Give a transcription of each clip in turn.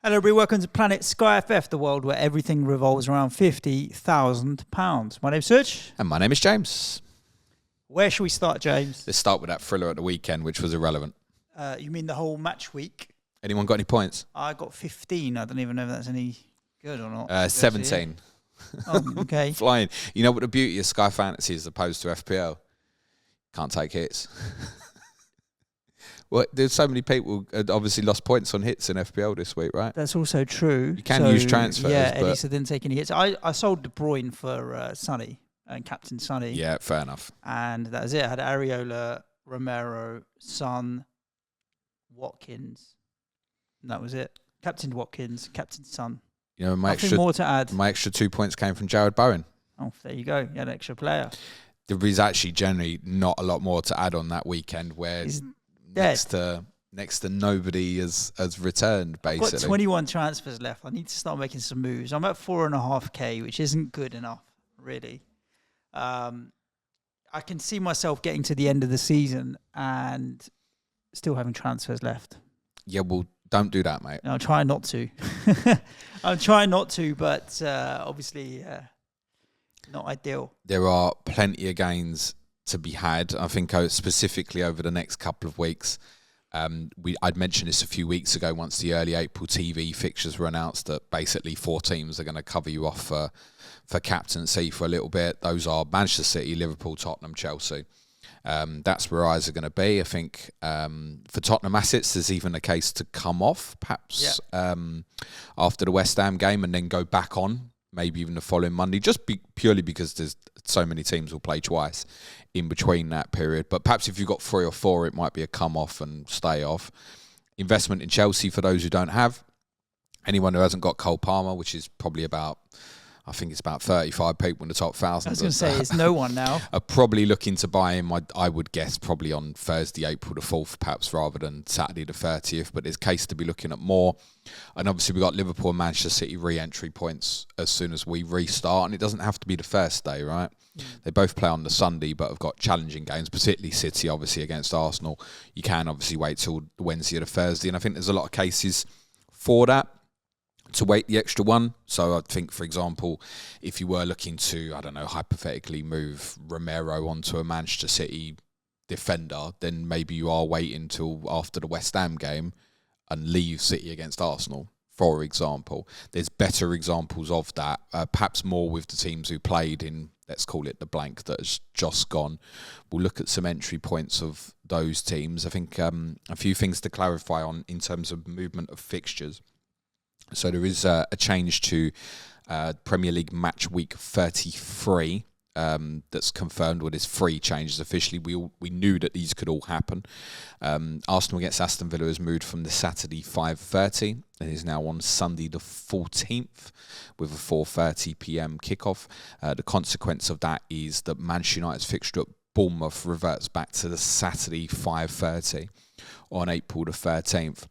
Hello, everybody. Welcome to Planet SkyFF, the world where everything revolves around £50,000. My name's Suj. And my name is James. Where should we start, James? Let's start with that thriller at the weekend, which was irrelevant. You mean the whole match week? Anyone got any points? I got 15. I don't even know if that's any good or not. 17. Oh, okay. Flying. You know what the beauty of Sky Fantasy is as opposed to FPL? Can't take hits. Well, there's so many people obviously lost points on hits in FPL this week, right? That's also true. You can use transfers. Yeah, at least I didn't take any hits. I sold De Bruyne for Sonny and Captain Sonny. Yeah, fair enough. And that was it. I had Areola, Romero, Son, Watkins. And that was it. Captain Watkins, Captain Son. You know, Nothing more to add. My extra 2 points came from Jared Bowen. Oh, there you go. You had an extra player. There is actually generally not a lot more to add on that weekend where next to nobody has returned, basically. I've got 21 transfers left. I need to start making some moves. I'm at 4.5k, which isn't good enough, really. I can see myself getting to the end of the season and still having transfers left. Yeah, well, don't do that, mate. No, I'm trying not to. I'm trying not to, but obviously not ideal. There are plenty of gains to be had. I think specifically over the next couple of weeks. I'd mentioned this a few weeks ago once the early April TV fixtures were announced that basically 4 teams are going to cover you off for captaincy for a little bit. Those are Manchester City, Liverpool, Tottenham, Chelsea. That's where eyes are going to be. I think for Tottenham assets, there's even a case to come off perhaps after the West Ham game and then go back on, maybe even the following Monday, purely because there's so many teams will play twice in between that period. But perhaps if you've got 3 or 4, it might be a come off and stay off. Investment in Chelsea for those who don't have. Anyone who hasn't got Cole Palmer, which is probably about 35 people in the top 1,000. I was going to say, it's no one now. Are probably looking to buy him, I would guess, probably on Thursday, April the 4th, perhaps, rather than Saturday the 30th. But there's case to be looking at more. And obviously, we've got Liverpool and Manchester City re-entry points as soon as we restart. And it doesn't have to be the first day, right? They both play on the Sunday, but have got challenging games, particularly City, obviously, against Arsenal. You can obviously wait till the Wednesday or the Thursday. And I think there's a lot of cases for that, to wait the extra one. So I think, for example, if you were looking to, I don't know, hypothetically move Romero onto a Manchester City defender, then maybe you are waiting till after the West Ham game and leave City against Arsenal, for example. There's better examples of that, perhaps more with the teams who played in, let's call it the blank that has just gone. We'll look at some entry points of those teams. I think a few things to clarify on in terms of movement of fixtures. So there is a change to Premier League match week 33 that's confirmed with his 3 changes officially. We knew that these could all happen. Arsenal against Aston Villa has moved from the Saturday 5:30 and is now on Sunday the 14th with a 4:30 p.m. kickoff. The consequence of that is that Manchester United's fixture at Bournemouth reverts back to the Saturday 5:30 on April the 13th.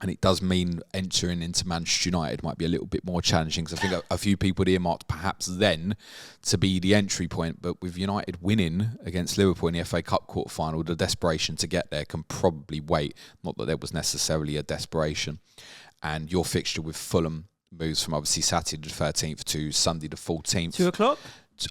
And it does mean entering into Manchester United might be a little bit more challenging, because I think a few people had earmarked perhaps then to be the entry point. But with United winning against Liverpool in the FA Cup quarter-final, the desperation to get there can probably wait. Not that there was necessarily a desperation. And your fixture with Fulham moves from obviously Saturday the 13th to Sunday the 14th. 2 o'clock?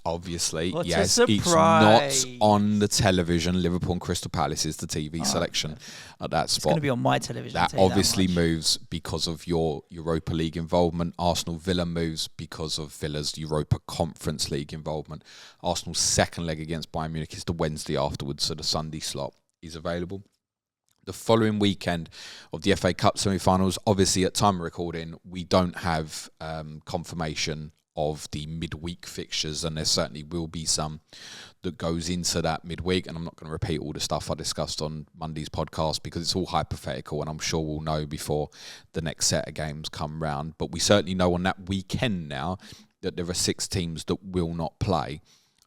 Obviously, what yes, it's not on the television. Liverpool and Crystal Palace is the TV selection at that spot. It's going to be on my television. That obviously moves because of your Europa League involvement. Arsenal Villa moves because of Villa's Europa Conference League involvement. Arsenal's second leg against Bayern Munich is the Wednesday afterwards, so the Sunday slot is available. The following weekend of the FA Cup semi-finals, obviously at time of recording, we don't have confirmation of the midweek fixtures, and there certainly will be some that goes into that midweek, and I'm not going to repeat all the stuff I discussed on Monday's podcast because it's all hypothetical, and I'm sure we'll know before the next set of games come round. But we certainly know on that weekend now that there are 6 teams that will not play.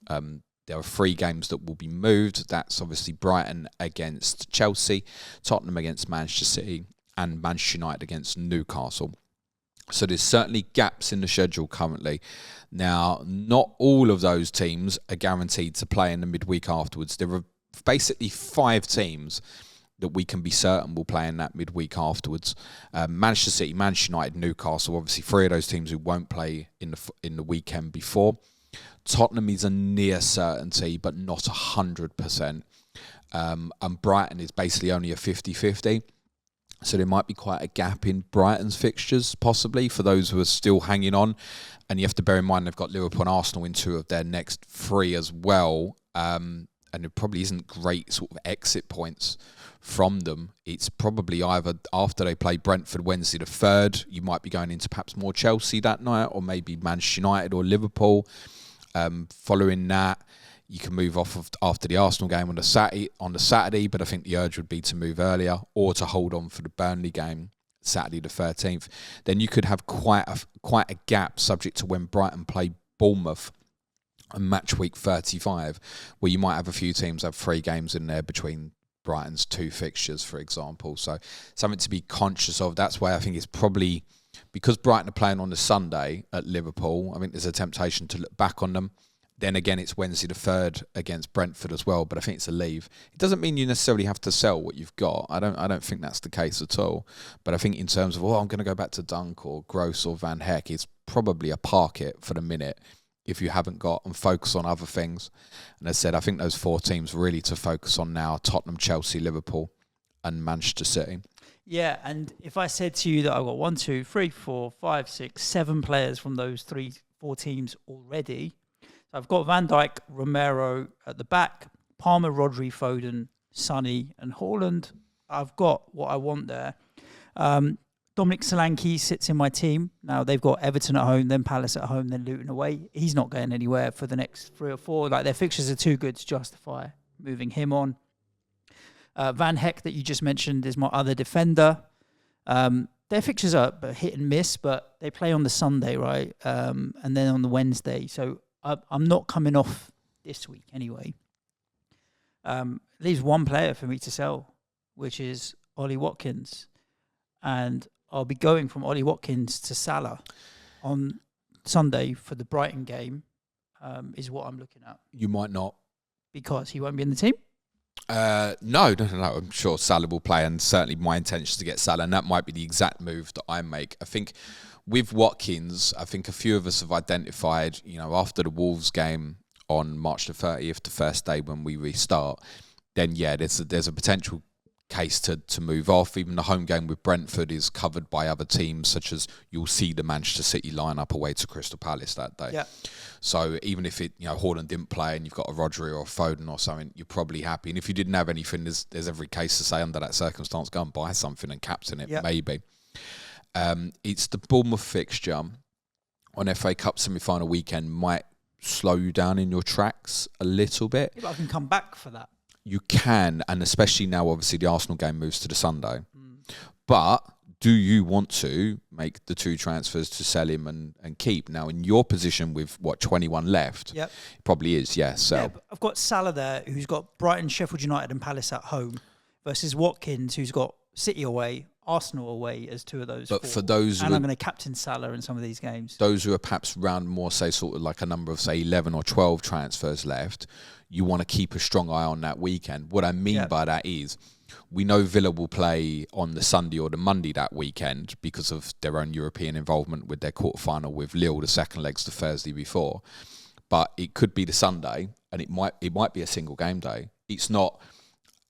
There are 3 games that will be moved. That's obviously Brighton against Chelsea, Tottenham against Manchester City, and Manchester United against Newcastle. So there's certainly gaps in the schedule currently. Now, not all of those teams are guaranteed to play in the midweek afterwards. There are basically 5 teams that we can be certain will play in that midweek afterwards. Manchester City, Manchester United, Newcastle, obviously 3 of those teams who won't play in the weekend before. Tottenham is a near certainty, but not 100%. And Brighton is basically only a 50-50. So there might be quite a gap in Brighton's fixtures, possibly, for those who are still hanging on. And you have to bear in mind they've got Liverpool and Arsenal in 2 of their next 3 as well. And it probably isn't great sort of exit points from them. It's probably either after they play Brentford Wednesday the 3rd, you might be going into perhaps more Chelsea that night, or maybe Manchester United or Liverpool. Following that, you can move off of after the Arsenal game on the Saturday, but I think the urge would be to move earlier or to hold on for the Burnley game Saturday the 13th. Then you could have quite a gap subject to when Brighton play Bournemouth on match week 35, where you might have a few teams have 3 games in there between Brighton's 2 fixtures, for example. So something to be conscious of. That's why I think it's probably, because Brighton are playing on the Sunday at Liverpool, I think there's a temptation to look back on them. Then again, it's Wednesday the 3rd against Brentford as well, but I think it's a leave. It doesn't mean you necessarily have to sell what you've got. I don't think that's the case at all. But I think in terms of, I'm going to go back to Dunk or Gross or Van Heck, it's probably a park it for the minute if you haven't got, and focus on other things. And as I said, I think those 4 teams really to focus on now: Tottenham, Chelsea, Liverpool and Manchester City. Yeah, and if I said to you that I've got 1, 2, 3, 4, 5, 6, 7 players from those 4 teams already. So I've got Van Dijk, Romero at the back, Palmer, Rodri, Foden, Sonny and Haaland. I've got what I want there. Dominic Solanke sits in my team. Now, they've got Everton at home, then Palace at home, then Luton away. He's not going anywhere for the next 3 or 4. Like, their fixtures are too good to justify moving him on. Van Heck, that you just mentioned, is my other defender. Their fixtures are hit and miss, but they play on the Sunday, right? And then on the Wednesday. So I'm not coming off this week anyway. Leaves 1 player for me to sell, which is Ollie Watkins. And I'll be going from Ollie Watkins to Salah on Sunday for the Brighton game, is what I'm looking at. You might not. Because he won't be in the team? No. I'm sure Salah will play, and certainly my intention is to get Salah, and that might be the exact move that I make. I think with Watkins, I think a few of us have identified, after the Wolves game on March the 30th, the first day when we restart, then there's a potential case to move off. Even the home game with Brentford is covered by other teams, such as you'll see the Manchester City lineup away to Crystal Palace that day. Yeah. So even if Haaland didn't play and you've got a Rodri or a Foden or something, you're probably happy. And if you didn't have anything, there's every case to say under that circumstance, go and buy something and captain it, maybe. It's the Bournemouth fixture on FA Cup semi-final weekend might slow you down in your tracks a little bit. Yeah, but I can come back for that. You can, and especially now, obviously, the Arsenal game moves to the Sunday. But do you want to make the 2 transfers to sell him and keep? Now, in your position with, 21 left, it probably is, sell. Yeah, I've got Salah there, who's got Brighton, Sheffield United and Palace at home, versus Watkins, who's got City away, Arsenal away as 2 of those. But 4. For those and I'm going to captain Salah in some of these games. Those who are perhaps round more, say, sort of like a number of, say, 11 or 12 transfers left, you want to keep a strong eye on that weekend. What I mean by that is, we know Villa will play on the Sunday or the Monday that weekend because of their own European involvement with their quarterfinal with Lille. The second leg's the Thursday before, but it could be the Sunday, and it might be a single game day. It's not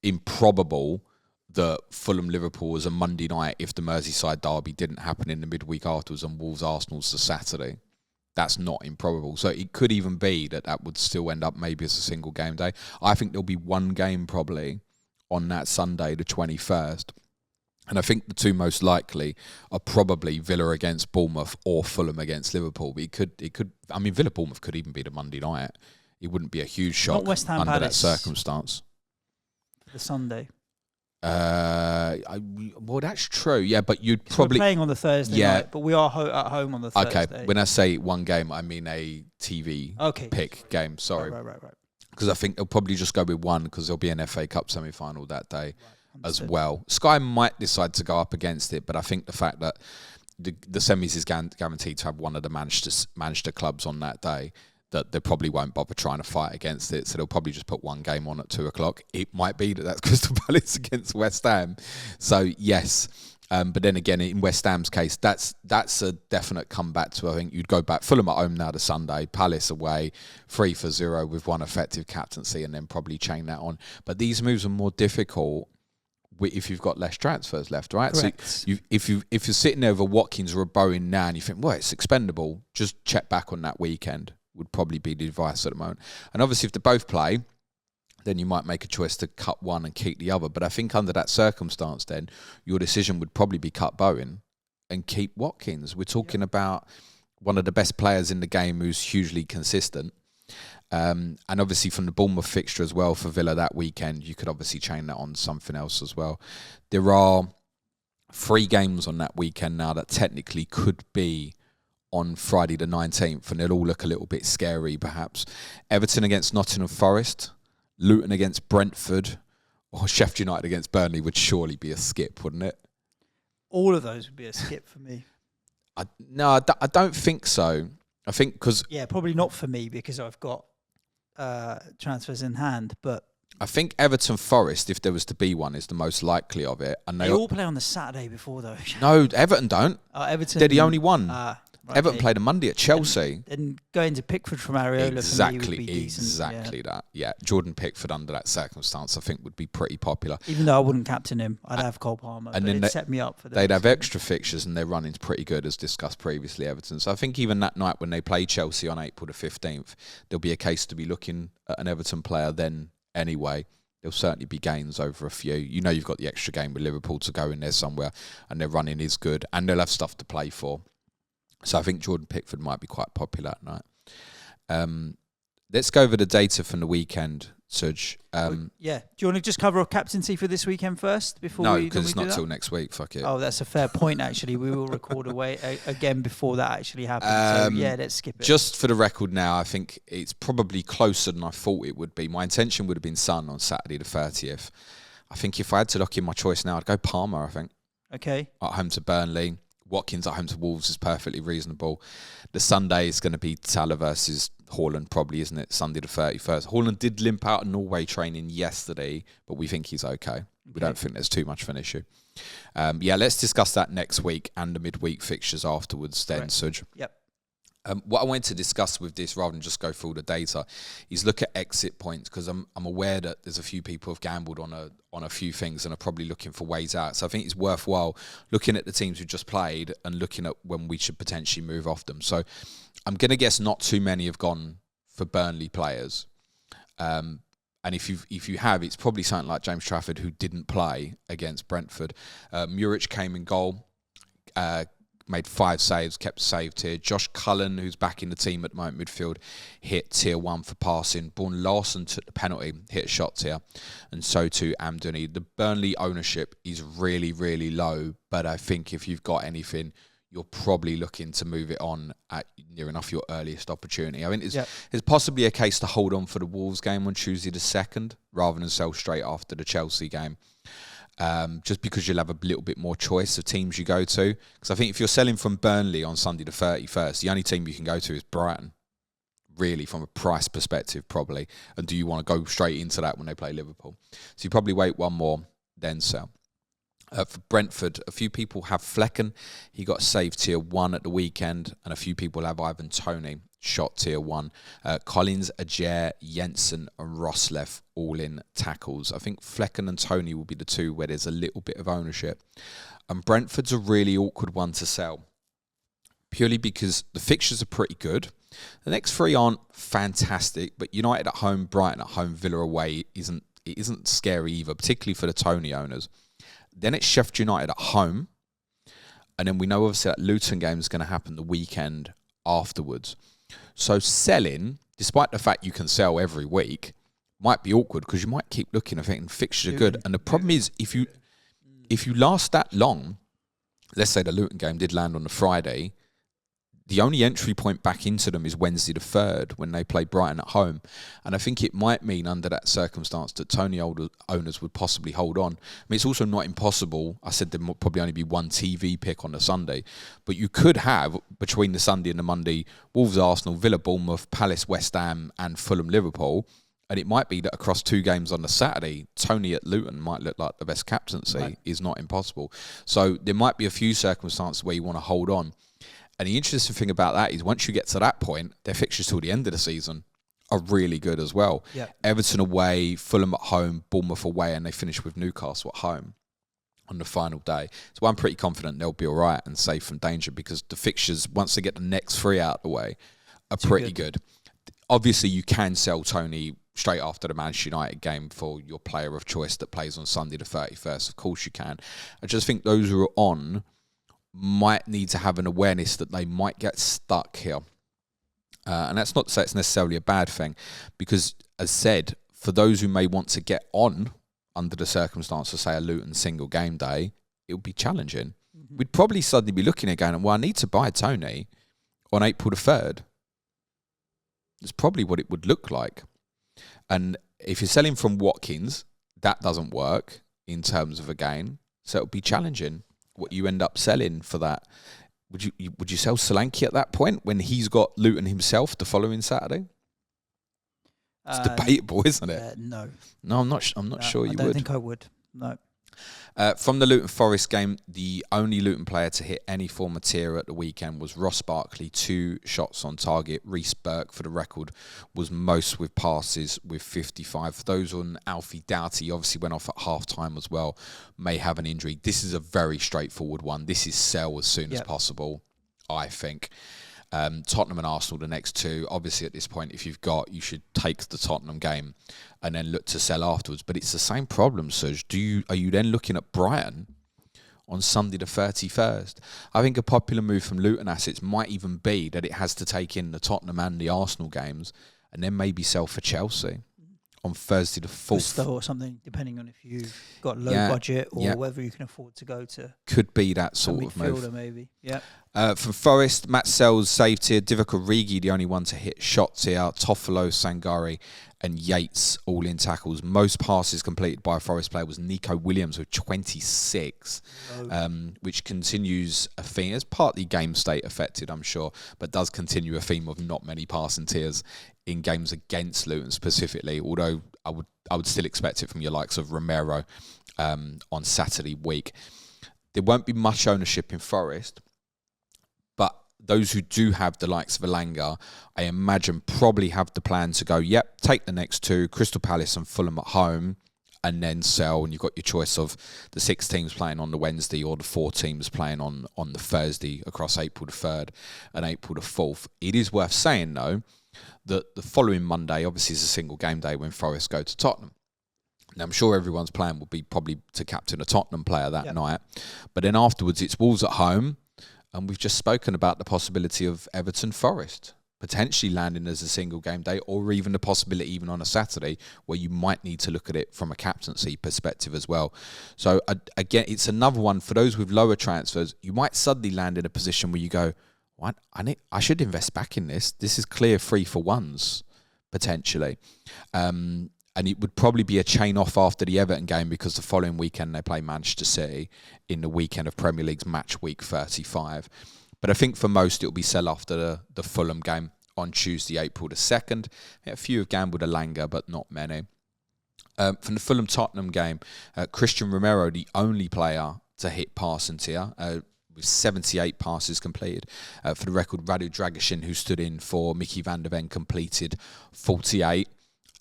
improbable that Fulham-Liverpool was a Monday night if the Merseyside derby didn't happen in the midweek afterwards, and Wolves-Arsenal's the Saturday. That's not improbable. So it could even be that would still end up maybe as a single game day. I think there'll be 1 game probably on that Sunday, the 21st. And I think the 2 most likely are probably Villa against Bournemouth or Fulham against Liverpool. But it could. I mean, Villa-Bournemouth could even be the Monday night. It wouldn't be a huge shock Not West Ham under Palace, that circumstance. The Sunday. Well, that's true. Yeah, but you'd probably... We're playing on the Thursday night, but we are at home on the Thursday. Okay, when I say 1 game, I mean a TV pick game. Sorry. Right. Because I think they'll probably just go with 1 because there'll be an FA Cup semi-final that day as well. Sky might decide to go up against it, but I think the fact that the semis is guaranteed to have one of the Manchester clubs on that day, that they probably won't bother trying to fight against it. So they'll probably just put one game on at 2:00. It might be that that's Crystal Palace against West Ham. So yes. But then again, in West Ham's case, that's a definite comeback to, I think you'd go back Fulham at home now to Sunday, Palace away, 3-0 with one effective captaincy, and then probably chain that on. But these moves are more difficult if you've got less transfers left, right? Correct. So if you're sitting there with a Watkins or a Bowen now and you think, well, it's expendable, just check back on that weekend would probably be the advice at the moment. And obviously if they both play, then you might make a choice to cut one and keep the other. But I think under that circumstance, then your decision would probably be cut Bowen and keep Watkins. We're talking about one of the best players in the game who's hugely consistent. And obviously from the Bournemouth fixture as well for Villa that weekend, you could obviously chain that on something else as well. There are 3 games on that weekend now that technically could be on Friday the 19th, and they'll all look a little bit scary perhaps. Everton against Nottingham Forest, Luton against Brentford, or Sheffield United against Burnley would surely be a skip, wouldn't it? All of those would be a skip for me. I don't think so. I think because... Yeah, probably not for me because I've got transfers in hand, but... I think Everton Forest, if there was to be one, is the most likely of it. And they all play on the Saturday before, though. No, Everton don't. Everton... They're the only one. Right, Everton played a Monday at Chelsea. And going to Pickford from Areola for me would be decent. Exactly that. Yeah, Jordan Pickford under that circumstance, I think, would be pretty popular. Even though I wouldn't captain him, I'd have Cole Palmer. And then it'd set me up for that. They'd have extra fixtures, and their running's pretty good, as discussed previously, Everton. So I think even that night when they play Chelsea on April the 15th, there'll be a case to be looking at an Everton player then anyway. There'll certainly be gains over a few. You know you've got the extra game with Liverpool to go in there somewhere, and their running is good, and they'll have stuff to play for. So I think Jordan Pickford might be quite popular at night. Let's go over the data from the weekend, Suj. Do you want to just cover a captaincy for this weekend first? No, because it's not till next week. Fuck it. Oh, that's a fair point, actually. We will record again before that actually happens. So, let's skip it. Just for the record now, I think it's probably closer than I thought it would be. My intention would have been Son on Saturday the 30th. I think if I had to lock in my choice now, I'd go Palmer, I think. Okay. At home to Burnley. Watkins at home to Wolves is perfectly reasonable. The Sunday is going to be Salah versus Haaland, probably, isn't it? Sunday the 31st. Haaland did limp out of Norway training yesterday, but we think he's okay. We don't think there's too much of an issue. Let's discuss that next week and the midweek fixtures afterwards then, Suj. Yep. What I wanted to discuss with this, rather than just go through all the data, is look at exit points, because I'm aware that there's a few people who have gambled on a few things and are probably looking for ways out. So I think it's worthwhile looking at the teams who just played and looking at when we should potentially move off them. So I'm going to guess not too many have gone for Burnley players. And if you have, it's probably something like James Trafford, who didn't play against Brentford. Muric came in goal. Made 5 saves, kept saved here. Josh Cullen, who's back in the team at the moment, midfield, hit tier 1 for passing. Born Larson took the penalty, hit a shot tier, and so too Amdouni. The Burnley ownership is really, really low, but I think if you've got anything, you're probably looking to move it on at near enough your earliest opportunity. I mean, there's possibly a case to hold on for the Wolves game on Tuesday the 2nd, rather than sell straight after the Chelsea game. Just because you'll have a little bit more choice of teams you go to. Because I think if you're selling from Burnley on Sunday the 31st, the only team you can go to is Brighton, really, from a price perspective, probably. And do you want to go straight into that when they play Liverpool? So you probably wait one more, then sell. For Brentford, a few people have Flecken. He got saved tier 1 at the weekend, and a few people have Ivan Toney, shot tier 1. Collins, Ajer, Jensen and Roslev all in tackles. I think Flecken and Toney will be the two where there's a little bit of ownership. And Brentford's a really awkward one to sell, purely because the fixtures are pretty good. The next 3 aren't fantastic, but United at home, Brighton at home, Villa away isn't scary either, particularly for the Toney owners. Then it's Sheffield United at home, and then we know obviously that Luton game is going to happen the weekend afterwards. So selling, despite the fact you can sell every week, might be awkward, because you might keep looking and thinking fixtures are good. And the problem is, if you last that long, let's say the Luton game did land on the Friday, the only entry point back into them is Wednesday the 3rd when they play Brighton at home. And I think it might mean under that circumstance that Tony owners would possibly hold on. I mean, it's also not impossible. I said there will probably only be one TV pick on the Sunday. But you could have, between the Sunday and the Monday, Wolves, Arsenal, Villa, Bournemouth, Palace, West Ham and Fulham, Liverpool. And it might be that across 2 games on the Saturday, Tony at Luton might look like the best captaincy. Right. Is not impossible. So there might be a few circumstances where you want to hold on. And the interesting thing about that is once you get to that point, their fixtures till the end of the season are really good as well. Yeah. Everton away, Fulham at home, Bournemouth away, and they finish with Newcastle at home on the final day. So I'm pretty confident they'll be all right and safe from danger because the fixtures, once they get the next 3 out of the way, are pretty good. Obviously, you can sell Tony straight after the Manchester United game for your player of choice that plays on Sunday the 31st. Of course you can. I just think those who are on might need to have an awareness that they might get stuck here. And that's not to say it's necessarily a bad thing, because, as said, for those who may want to get on under the circumstances, say a Luton single game day, it would be challenging. Mm-hmm. We'd probably suddenly be looking at going, well, I need to buy Tony on April the 3rd. It's probably what it would look like. And if you're selling from Watkins, that doesn't work in terms of a gain. So it would be challenging what you end up selling for that. Would you sell Solanke at that point when he's got Luton himself the following Saturday? It's debatable, isn't it? No. No, I'm not sure you would. I don't think I would. No. From the Luton Forest game, the only Luton player to hit any form of tier at the weekend was Ross Barkley, 2 shots on target. Reece Burke, for the record, was most with passes with 55. For those on Alfie Doughty, obviously went off at half-time as well, may have an injury. This is a very straightforward one. This is sell as soon as possible, I think. Tottenham and Arsenal, the next 2. Obviously, at this point, if you've got, you should take the Tottenham game and then look to sell afterwards. But it's the same problem, Suj. Are you then looking at Brighton on Sunday the 31st? I think a popular move from Luton assets might even be that it has to take in the Tottenham and the Arsenal games and then maybe sell for Chelsea on Thursday the 4th. Or something, depending on if you've got low budget or whether you can afford to go to. Could be that sort of move. Midfielder maybe, yeah. From Forest, Matt Sells saved here. Divock Origi, the only one to hit shots here. Toffolo, Sangare and Yates all in tackles. Most passes completed by a Forest player was Nico Williams with 26, which continues a theme. It's partly game state affected, I'm sure, but does continue a theme of not many passing tiers in games against Luton specifically, although I would still expect it from your likes of Romero on Saturday week. There won't be much ownership in Forest, but those who do have the likes of Elanga, I imagine probably have the plan to go, take the next 2, Crystal Palace and Fulham at home, and then sell, and you've got your choice of the 6 teams playing on the Wednesday or the 4 teams playing on the Thursday across April the 3rd and April the 4th. It is worth saying, though, that the following Monday obviously is a single game day when Forest go to Tottenham. Now, I'm sure everyone's plan will be probably to captain a Tottenham player that night. But then afterwards, it's Wolves at home. And we've just spoken about the possibility of Everton Forest potentially landing as a single game day, or even the possibility even on a Saturday where you might need to look at it from a captaincy perspective as well. So again, it's another one for those with lower transfers. You might suddenly land in a position where you go, what? I should invest back in this. This is clear 3-for-1s potentially. And it would probably be a chain off after the Everton game because the following weekend they play Manchester City in the weekend of Premier League's match week 35. But I think for most it will be sell after the Fulham game on Tuesday, April the 2nd. A few have gambled Elanga, but not many. From the Fulham-Tottenham game, Christian Romero, the only player to hit passing tier, with 78 passes completed. For the record, Radu Dragusin, who stood in for Mickey van der Ven, completed 48.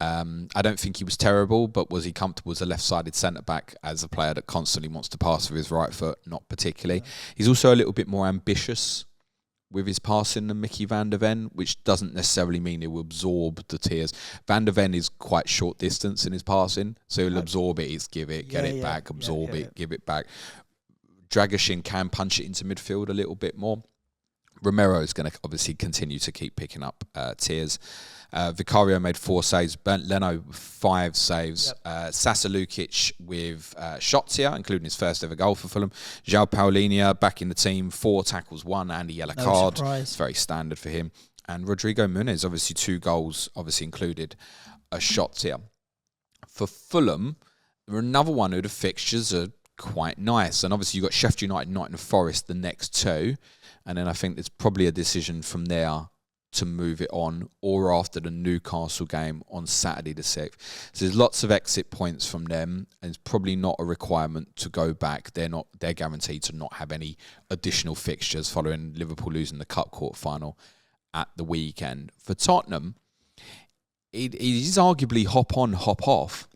I don't think he was terrible, but was he comfortable as a left-sided centre-back as a player that constantly wants to pass with his right foot? Not particularly. He's also a little bit more ambitious with his passing than Mickey van der Ven, which doesn't necessarily mean he will absorb the tiers. Van der Ven is quite short distance in his passing, so he'll absorb it, he's give it, get it back, absorb it, give it back. Dragusin can punch it into midfield a little bit more. Romero is going to obviously continue to keep picking up tiers. Vicario made 4 saves. Bernd Leno 5 saves. Sasa Lukic with shots here, including his first ever goal for Fulham. João Paulinho back in the team, 4 tackles, 1 and a yellow card. Surprise. It's very standard for him. And Rodrigo Muniz, obviously 2 goals, obviously included a shot here. For Fulham, there are another one who the fixtures are quite nice. And obviously you've got Sheffield United, Nottingham Forest, the next 2. And then I think there's probably a decision from there to move it on, or after the Newcastle game on Saturday the 6th. So there's lots of exit points from them, and it's probably not a requirement to go back. They're guaranteed to not have any additional fixtures following Liverpool losing the cup quarter final at the weekend. For Tottenham, it is arguably hop on, hop off,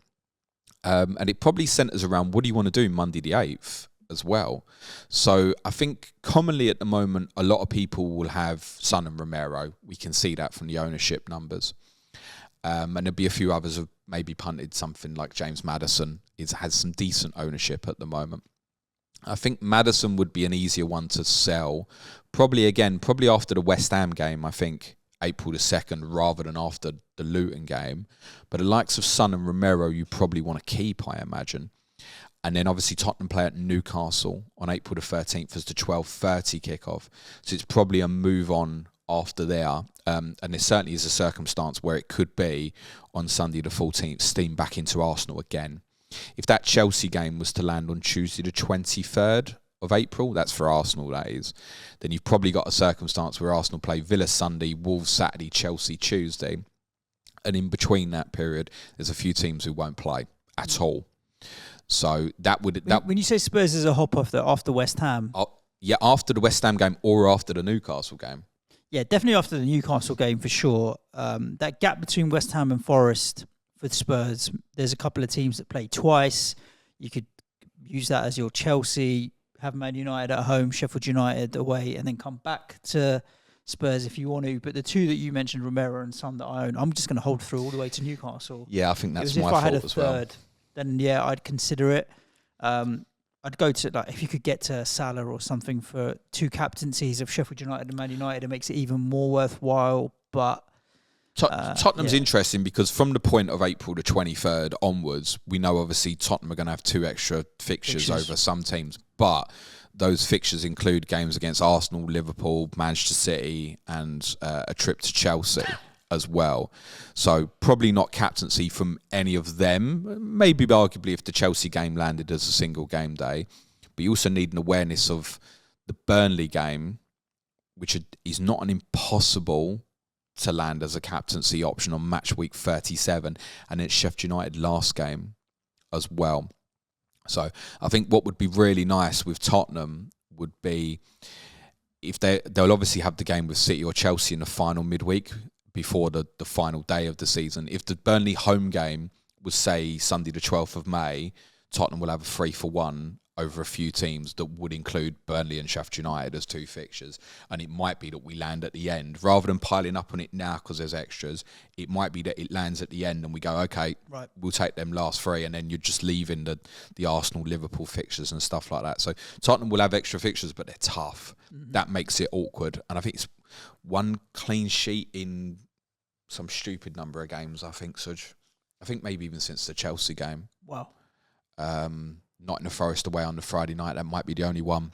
and it probably centres around what do you want to do Monday the 8th as well. So I think commonly at the moment, a lot of people will have Son and Romero. We can see that from the ownership numbers. And there'll be a few others who have maybe punted something like James Maddison. Has some decent ownership at the moment. I think Maddison would be an easier one to sell. Probably after the West Ham game, I think April the 2nd, rather than after the Luton game. But the likes of Son and Romero, you probably want to keep, I imagine. And then obviously Tottenham play at Newcastle on April the 13th as the 12:30 kickoff. So it's probably a move on after there. And there certainly is a circumstance where it could be on Sunday the 14th, steam back into Arsenal again. If that Chelsea game was to land on Tuesday the 23rd of April, that's for Arsenal that is, then you've probably got a circumstance where Arsenal play Villa Sunday, Wolves Saturday, Chelsea Tuesday. And in between that period, there's a few teams who won't play at all. So when you say Spurs is a hop off after West Ham, after the West Ham game or after the Newcastle game. Yeah, definitely after the Newcastle game for sure. That gap between West Ham and Forest for the Spurs, there's a couple of teams that play twice. You could use that as your Chelsea, have Man United at home, Sheffield United away, and then come back to Spurs if you want to. But the 2 that you mentioned, Romero and Son, that I own, I'm just going to hold through all the way to Newcastle. Yeah, I think that's if my I fault had a as third, then yeah, I'd consider it. I'd go to, like, if you could get to Salah or something for 2 captaincies of Sheffield United and Man United, it makes it even more worthwhile. But Tottenham's interesting because from the point of April the 23rd onwards, we know obviously Tottenham are going to have 2 extra fixtures over some teams, but those fixtures include games against Arsenal, Liverpool, Manchester City, and a trip to Chelsea as well. So probably not captaincy from any of them. Maybe arguably if the Chelsea game landed as a single game day. But you also need an awareness of the Burnley game, which is not an impossible to land as a captaincy option on match week 37. And it's Sheffield United last game as well. So I think what would be really nice with Tottenham would be if they'll obviously have the game with City or Chelsea in the final midweek before the final day of the season. If the Burnley home game was, say, Sunday the 12th of May, Tottenham will have a 3-for-1 over a few teams that would include Burnley and Sheffield United as 2 fixtures. And it might be that we land at the end. Rather than piling up on it now because there's extras, it might be that it lands at the end and we go, okay, right, we'll take them last 3, and then you're just leaving the Arsenal-Liverpool fixtures and stuff like that. So Tottenham will have extra fixtures, but they're tough. Mm-hmm. That makes it awkward. And I think it's 1 clean sheet in some stupid number of games, I think, Suj. I think maybe even since the Chelsea game. Wow. Nottingham Forest away on the Friday night, that might be the only one.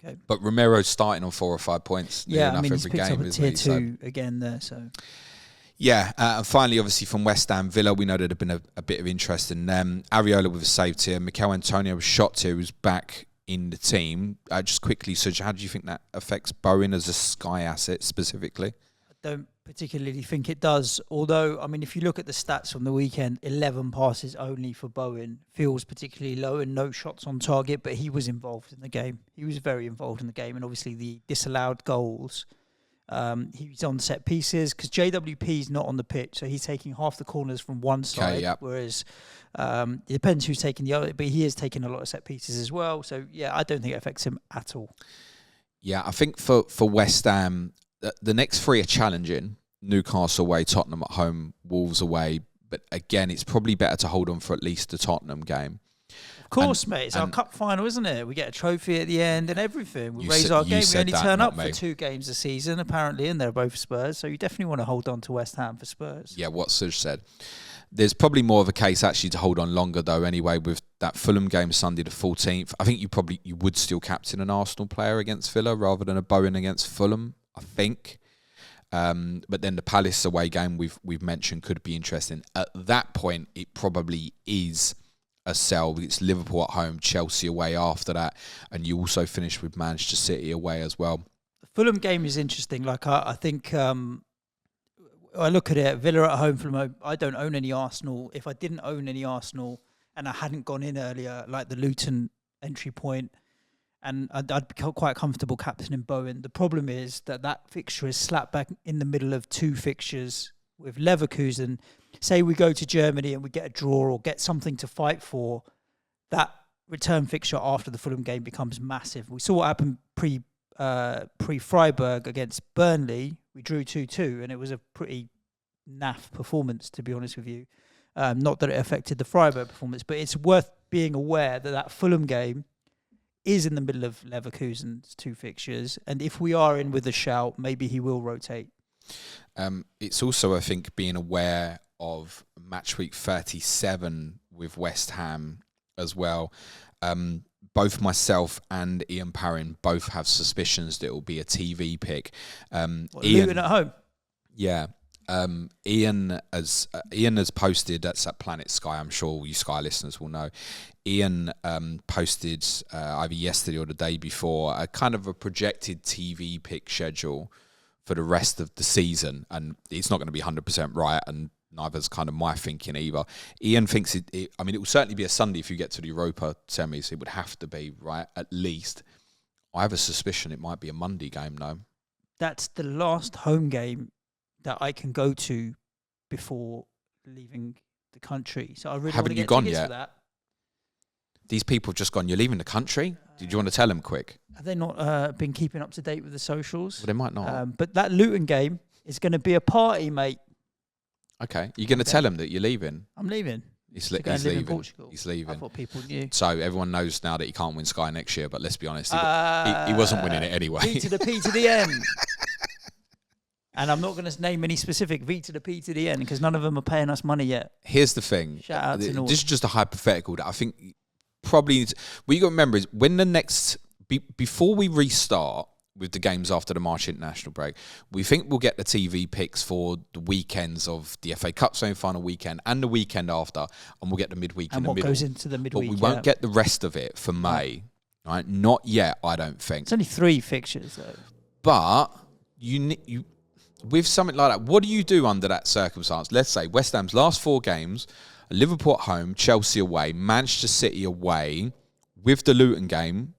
Okay. But Romero's starting on 4 or 5 points. Yeah, I mean, he's picked up a tier 2 again there, so... Yeah, and finally, obviously, from West Ham Villa, we know there had been a bit of interest in them. Areola with a save tier. Mikel Antonio was shot tier, who's back in the team. Just quickly, Suj, how do you think that affects Bowen as a Sky asset specifically? I don't particularly think it does. Although, I mean, if you look at the stats from the weekend, 11 passes only for Bowen feels particularly low and no shots on target, but he was involved in the game. He was very involved in the game, and obviously the disallowed goals. He's on set pieces because JWP is not on the pitch, so he's taking half the corners from one side, whereas it depends who's taking the other, but he is taking a lot of set pieces as well. So, yeah, I don't think it affects him at all. Yeah, I think for West Ham, the next 3 are challenging. Newcastle away, Tottenham at home, Wolves away. But again, it's probably better to hold on for at least the Tottenham game. Of course, mate. It's our cup final, isn't it? We get a trophy at the end and everything. We raise our game. We only turn up for 2 games a season, apparently, and they're both Spurs. So you definitely want to hold on to West Ham for Spurs. Yeah, what Suj said. There's probably more of a case actually to hold on longer though. Anyway, with that Fulham game Sunday the 14th, I think you would still captain an Arsenal player against Villa rather than a Bowen against Fulham. I think. But then the Palace away game we've mentioned could be interesting. At that point, it probably is a sell. It's Liverpool at home, Chelsea away after that, and you also finish with Manchester City away as well. The Fulham game is interesting. Like I think I look at it, Villa at home, Fulham home. I don't own any Arsenal. If I didn't own any Arsenal and I hadn't gone in earlier, like the Luton entry point, and I'd be quite comfortable captaining Bowen. The problem is that fixture is slapped back in the middle of 2 fixtures with Leverkusen. Say we go to Germany and we get a draw or get something to fight for, that return fixture after the Fulham game becomes massive. We saw what happened pre-Freiburg against Burnley. We drew 2-2 and it was a pretty naff performance, to be honest with you. Not that it affected the Freiburg performance, but it's worth being aware that Fulham game is in the middle of Leverkusen's 2 fixtures, and if we are in with a shout, maybe he will rotate. It's also, I think, being aware of match week 37 with West Ham as well. Both myself and Ian Parrin both have suspicions that it will be a TV pick. Luton at home? Yeah. Ian has posted, that's at Planet Sky, I'm sure you Sky listeners will know. Ian posted either yesterday or the day before a kind of a projected TV pick schedule for the rest of the season, and it's not going to be 100% right, and neither's kind of my thinking either. Ian thinks it will certainly be a Sunday if you get to the Europa semis. It would have to be, right, at least. I have a suspicion it might be a Monday game, though. That's the last home game that I can go to before leaving the country. So I really Haven't want to you get gone tickets yet? for that. These people have just gone, you're leaving the country? Did you want to tell them quick? Have they not been keeping up to date with the socials? Well, they might not. But that Luton game is going to be a party, mate. Okay. You're going to tell them that you're leaving? I'm leaving. He's live in leaving. Portugal. He's leaving. I thought people knew. So everyone knows now that he can't win Sky next year, but let's be honest, he wasn't winning it anyway. V to the P to the N. And I'm not going to name any specific V to the P to the N because none of them are paying us money yet. Here's the thing. Shout out to North. This is just a hypothetical that I think probably what you got to remember is when the next before we restart with the games after the March international break, we think we'll get the TV picks for the weekends of the FA Cup semi-final weekend and the weekend after, and we'll get the midweek in the middle. And what goes into the midweek? But we won't get the rest of it for May, right? Not yet, I don't think. It's only 3 fixtures, though. But you with something like that, what do you do under that circumstance? Let's say West Ham's last 4 games, Liverpool at home, Chelsea away, Manchester City away, with the Luton game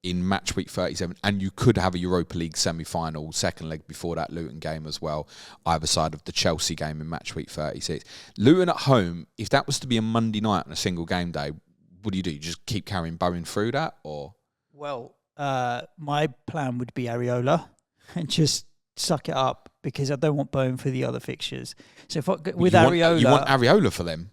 in match week 37, and you could have a Europa League semi-final second leg before that Luton game as well, either side of the Chelsea game in match week 36. Luton at home, if that was to be a Monday night on a single game day, what do? You just keep carrying Bowen through that, or? Well, my plan would be Areola and just suck it up because I don't want Bowen for the other fixtures. So if Areola, you want Areola for them?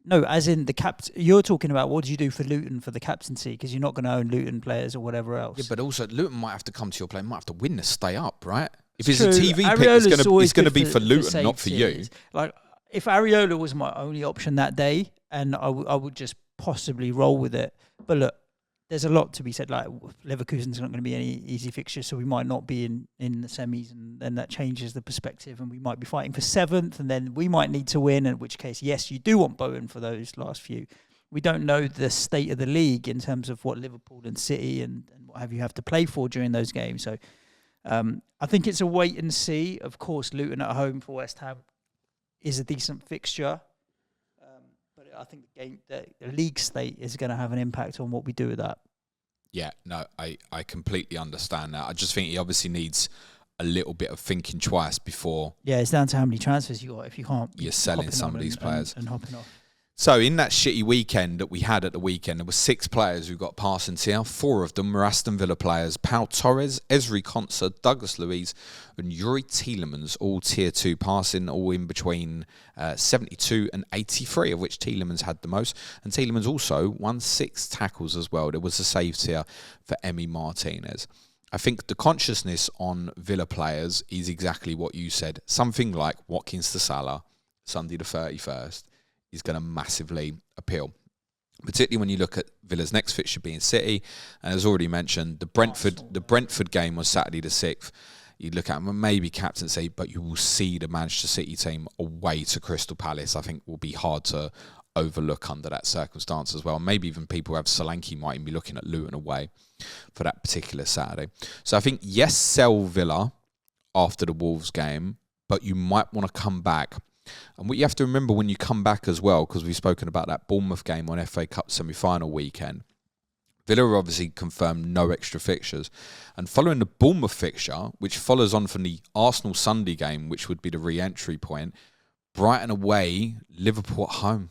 No, as in the you're talking about what do you do for Luton for the captaincy because you're not going to own Luton players or whatever else. Yeah, but also Luton might have to come to your play, might have to win to stay up, right? If it's True. a TV pick, it's going to be for Luton, not for you. Like if Areola was my only option that day, and I would just possibly roll with it. But look, there's a lot to be said. Like Leverkusen's not going to be any easy fixture, so we might not be in the semis, and then that changes the perspective, and we might be fighting for 7th, and then we might need to win. In which case, yes, you do want Bowen for those last few. We don't know the state of the league in terms of what Liverpool and City and what have to play for during those games. So I think it's a wait and see. Of course, Luton at home for West Ham is a decent fixture. But I think the league state is going to have an impact on what we do with that. Yeah, no, I completely understand that. I just think he obviously needs a little bit of thinking twice before. Yeah, it's down to how many transfers you got if you can't. You're selling some of these players and hopping off. So in that shitty weekend that we had at the weekend, there were 6 players who got passing tier. 4 of them were Aston Villa players. Pau Torres, Ezri Konsa, Douglas Luiz and Yuri Tielemans, all tier 2 passing, all in between 72 and 83, of which Tielemans had the most. And Tielemans also won 6 tackles as well. There was a save tier for Emi Martinez. I think the consciousness on Villa players is exactly what you said. Something like Watkins to Salah, Sunday the 31st. Is going to massively appeal, particularly when you look at Villa's next fixture being City, and as already mentioned, the Brentford game was Saturday the 6th. You look at maybe captaincy, but you will see the Manchester City team away to Crystal Palace. I think will be hard to overlook under that circumstance as well. Maybe even people who have Solanke might even be looking at Luton away for that particular Saturday. So I think yes, sell Villa after the Wolves game, but you might want to come back. And what you have to remember when you come back as well, because we've spoken about that Bournemouth game on FA Cup semi-final weekend, Villa obviously confirmed no extra fixtures. And following the Bournemouth fixture, which follows on from the Arsenal Sunday game, which would be the re-entry point, Brighton away, Liverpool at home.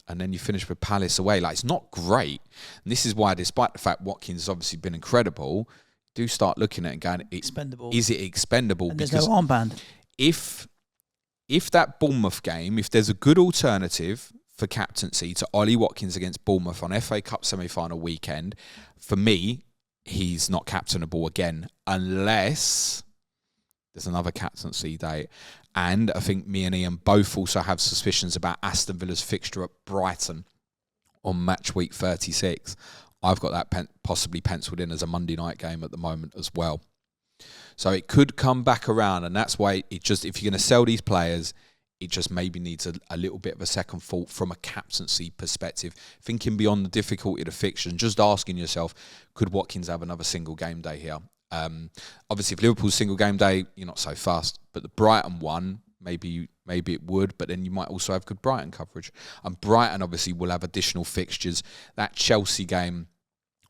And then you finish with Palace away. Like, it's not great. And this is why, despite the fact Watkins has obviously been incredible, do start looking at it and going, expendable. Is it expendable? And there's no armband. If that Bournemouth game, if there's a good alternative for captaincy to Ollie Watkins against Bournemouth on FA Cup semi-final weekend, for me, he's not captainable again unless there's another captaincy date. And I think me and Ian both also have suspicions about Aston Villa's fixture at Brighton on match week 36. I've got that possibly penciled in as a Monday night game at the moment as well. So it could come back around, and that's why it just, if you're going to sell these players, it just maybe needs a little bit of a second thought from a captaincy perspective. Thinking beyond the difficulty of the fixture and just asking yourself, could Watkins have another single game day here? Obviously, if Liverpool's single game day, you're not so fast. But the Brighton one, maybe it would, but then you might also have good Brighton coverage. And Brighton obviously will have additional fixtures. That Chelsea game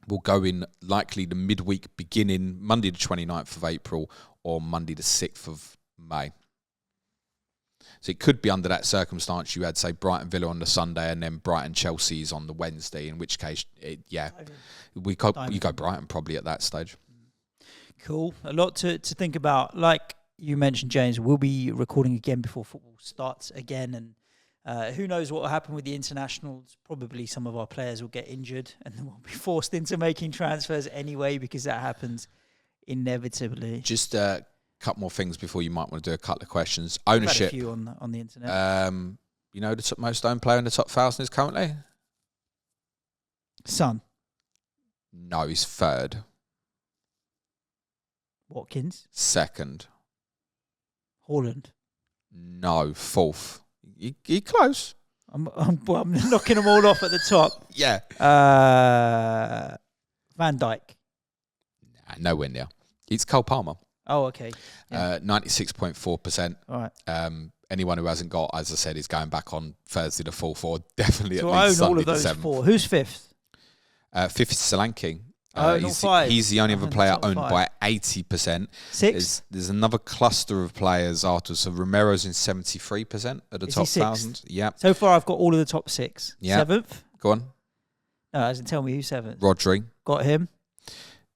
will go in likely the midweek beginning Monday the 29th of April or Monday the 6th of May. So it could be under that circumstance you had, say, Brighton Villa on the Sunday and then Brighton Chelsea's on the Wednesday, in which case, you go Brighton probably at that stage. Cool. A lot to think about. Like you mentioned, James, we'll be recording again before football starts again, and who knows what will happen with the internationals. Probably some of our players will get injured and then we'll be forced into making transfers anyway, because that happens inevitably. Just a couple more things before you might want to do a couple of questions. Ownership. I've had a few on the internet. You know the most owned player in the top 1,000 is currently? Son. No, he's third. Watkins. Second. Haaland. No, fourth. You're close. I'm knocking them all off at the top. Yeah. Van Dijk. Nah, nowhere near. It's Cole Palmer. Oh, okay. Yeah. 96.4%. All right. Anyone who hasn't got, as I said, is going back on Thursday the 4th, or definitely so at least I own Sunday all of those the 7th. 4. Who's fifth? Fifth is Solanke. He's the only other player owned by 80%. 6? There's another cluster of players after. So Romero's in 73% at the top 1,000. Yeah. So far, I've got all of the top 6. Yeah. 7th? Go on. No, doesn't tell me who's 7th. Rodri. Got him.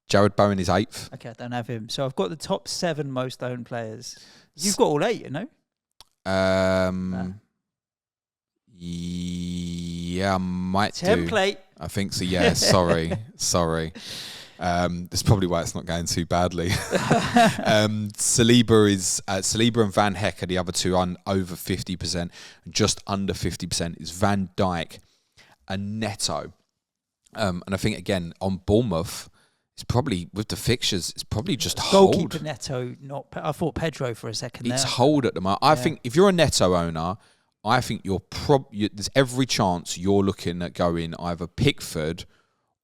Jared Bowen is 8th. Okay, I don't have him. So I've got the top 7 most owned players. You've got all 8, you know? Yeah, I might Template. do. I think so, yeah. Sorry. That's probably why it's not going too badly. Saliba and Van Heck are the other two on over 50%. Just under 50% is Van Dijk and Neto. And I think, again, on Bournemouth, it's probably, with the fixtures, it's probably just hold. Goalkeeper Neto, I thought Pedro for a second there. It's hold at the moment. I think if you're a Neto owner, I think there's every chance you're looking at going either Pickford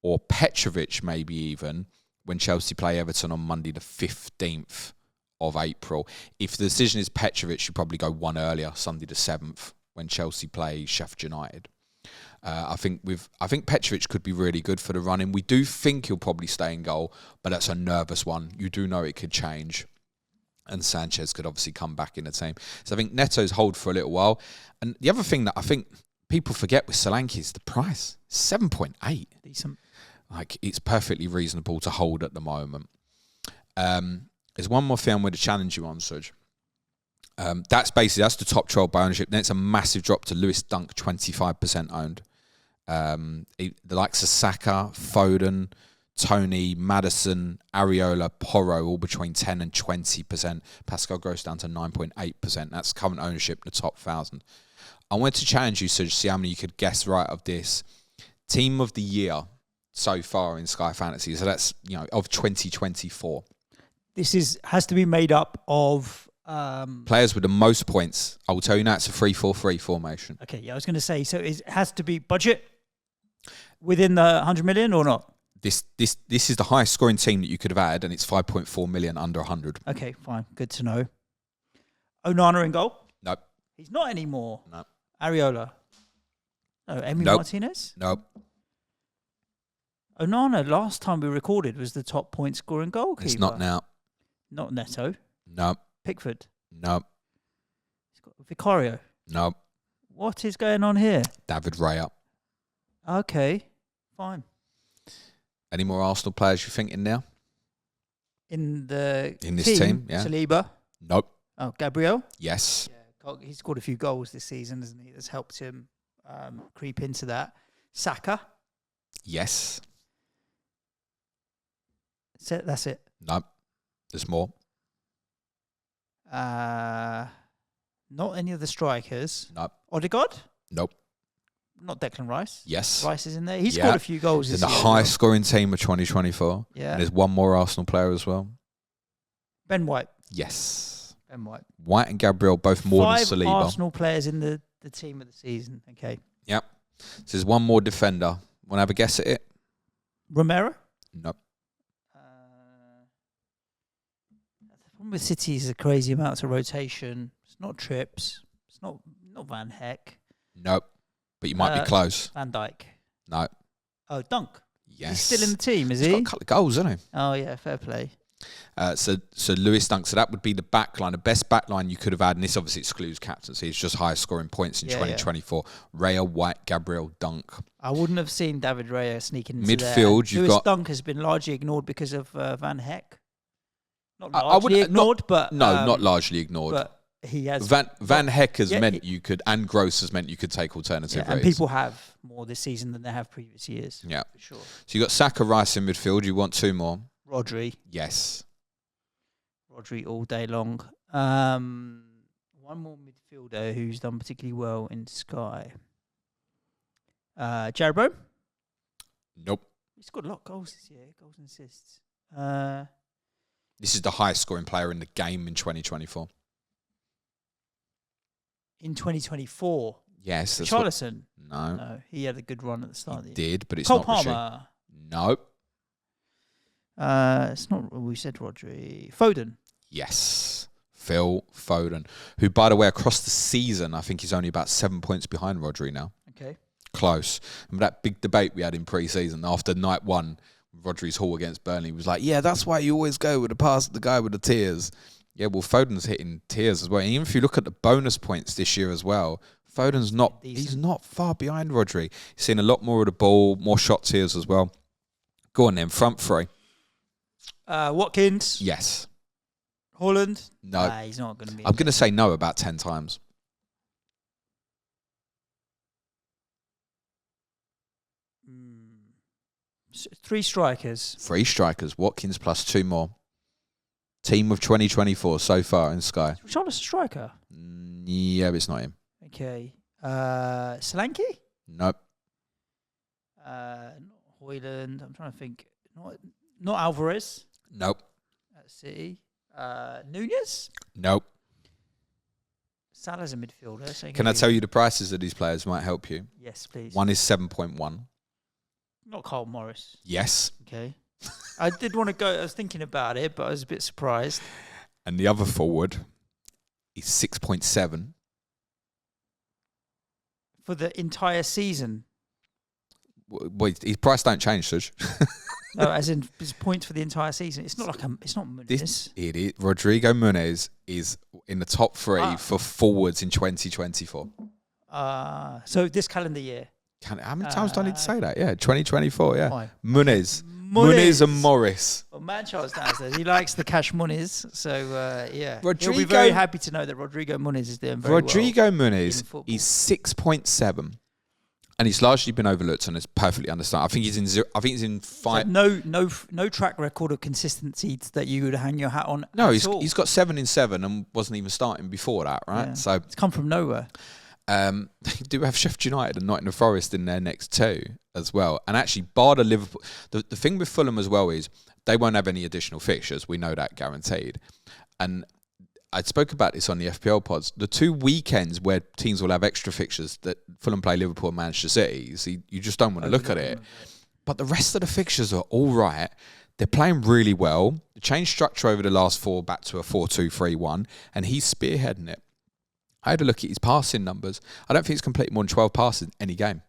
or Petrovic, maybe even, when Chelsea play Everton on Monday the 15th of April. If the decision is Petrovic, you probably go one earlier, Sunday the 7th, when Chelsea play Sheffield United. I think Petrovic could be really good for the run-in. We do think he'll probably stay in goal, but that's a nervous one. You do know it could change. And Sanchez could obviously come back in the team. So I think Neto's hold for a little while. And the other thing that I think people forget with Solanke's the price 7.8. Decent. Like, it's perfectly reasonable to hold at the moment. There's one more thing I'm going to challenge you on, Suj. That's the top 12 by ownership. Then it's a massive drop to Lewis Dunk, 25% owned. The likes of Saka, Foden, Tony, Maddison, Areola, Porro, all between 10 and 20%. Pascal Gross down to 9.8%. That's current ownership in the top 1,000. I wanted to challenge you, Suj, see how many you could guess right of this. Team of the year so far in Sky Fantasy. So that's, of 2024. This has to be made up of players with the most points. I will tell you now, it's a 3-4-3 formation. Okay, yeah, I was going to say, so it has to be budget within the 100 million or not? This is the highest scoring team that you could have had, and it's 5.4 million under 100. Okay, fine, good to know. Onana in goal? Nope. He's not anymore. Nope. Areola? No. Emi Nope. Martinez? Nope. Onana, last time we recorded, was the top point scoring goalkeeper. It's not now. Not Neto. Nope. Pickford. Nope. He's got Vicario. Nope. What is going on here? David Raya. Okay, fine. Any more Arsenal players you're thinking now? In this team, yeah. Saliba. Nope. Oh, Gabriel. Yes. Yeah, he scored a few goals this season, hasn't he? That's helped him creep into that. Saka. Yes. That's it. Nope. There's more. Not any of the strikers. Nope. Odegaard? Nope. Not Declan Rice. Yes. Rice is in there. He scored a few goals this They're year. the highest scoring team of 2024. Yeah. And there's one more Arsenal player as well. Ben White. Yes. Ben White. White and Gabriel both more than 5 Saliba. Arsenal players in the team of the season. Okay. Yep. So there's one more defender. Want to have a guess at it? Romero? Nope. The problem with City is the crazy amounts of rotation. It's not Trips. It's not Van Heck. Nope. But you might be close. Van Dijk. No. Oh, Dunk. Yes. He's still in the team, is He's he? got a couple of goals, hasn't he? Oh, yeah, fair play. So Lewis Dunk. So that would be the back line, the best back line you could have had. And this obviously excludes captaincy. It's just highest scoring points in 2024. Raya, White, Gabriel, Dunk. I wouldn't have seen David Raya sneaking into Midfield, there. you've Lewis got... Dunk has been largely ignored because of Van Heck. Not largely ignored, but... No, not largely ignored. But he has... Van Heck has meant you could... And Gross has meant you could take alternative and people have more this season than they have previous years. Yeah. For sure. So you got Saka, Rice in midfield. You want 2 more? Rodri. Yes. Rodri all day long. One more midfielder who's done particularly well in Sky. Jared Brom? Nope. He's scored a lot of goals this year. Goals and assists. This is the highest scoring player in the game in 2024. In 2024? Yes. That's Charlison? No. He had a good run at the start of the year. Did, but it's Cole not Palmer? Nope. It's not... We said Rodri. Foden? Yes. Phil Foden, who, by the way, across the season, I think he's only about 7 points behind Rodri now. Okay. Close. Remember that big debate we had in pre-season after night 1, Rodri's haul against Burnley was like, yeah, that's why you always go with the guy with the tiers. Yeah, well, Foden's hitting tiers as well. And even if you look at the bonus points this year as well, Foden's not... Decent. He's not far behind Rodri. He's seen a lot more of the ball, more shot tiers as well. Go on then, front 3. Watkins? Yes. Holland? No. He's not going to be... I'm going to say no about 10 times. Three strikers. 3 strikers. Watkins plus 2 more. Team of 2024 so far in Sky. Is Richarlison a striker? Yeah, but it's not him. Okay. Solanke? Nope. Not Højlund. I'm trying to think. Not Alvarez. Nope. At City. Nunez? Nope. Salah's a midfielder. So Can I tell you the prices of these players might help you? Yes, please. One is 7.1. Not Carl Morris. Yes. Okay. I did want to go. I was thinking about it, but I was a bit surprised. And the other forward is 6.7. For the entire season? Well, his price don't change, Suj. No, as in his points for the entire season. It's not like it's not Muniz. It is. Rodrigo Muniz is in the top 3 for forwards in 2024. So this calendar year. How many times do I need to say that? Yeah, 2024, yeah. 5. Muniz and Morris. Well, Manchas downstairs. He likes the cash Muniz. So, yeah. Rodrigo, he'll be very happy to know that Rodrigo Muniz is doing very well. Rodrigo Muniz is 6.7. And he's largely been overlooked, and it's perfectly understandable. I think he's in 5. So no track record of consistency that you would hang your hat on. No, he's got 7 in 7 and wasn't even starting before that, right? Yeah. So it's come from nowhere. They do have Sheffield United and Nottingham Forest in their next 2 as well. And actually, bar the Liverpool, the thing with Fulham as well is they won't have any additional fixtures. We know that guaranteed. And I spoke about this on the FPL pods. The 2 weekends where teams will have extra fixtures that Fulham play Liverpool and Manchester City, so you just don't want to look at it. But the rest of the fixtures are all right. They're playing really well. They changed structure over the last 4 back to a 4-2-3-1, and he's spearheading it. I had a look at his passing numbers. I don't think he's completed more than 12 passes in any game.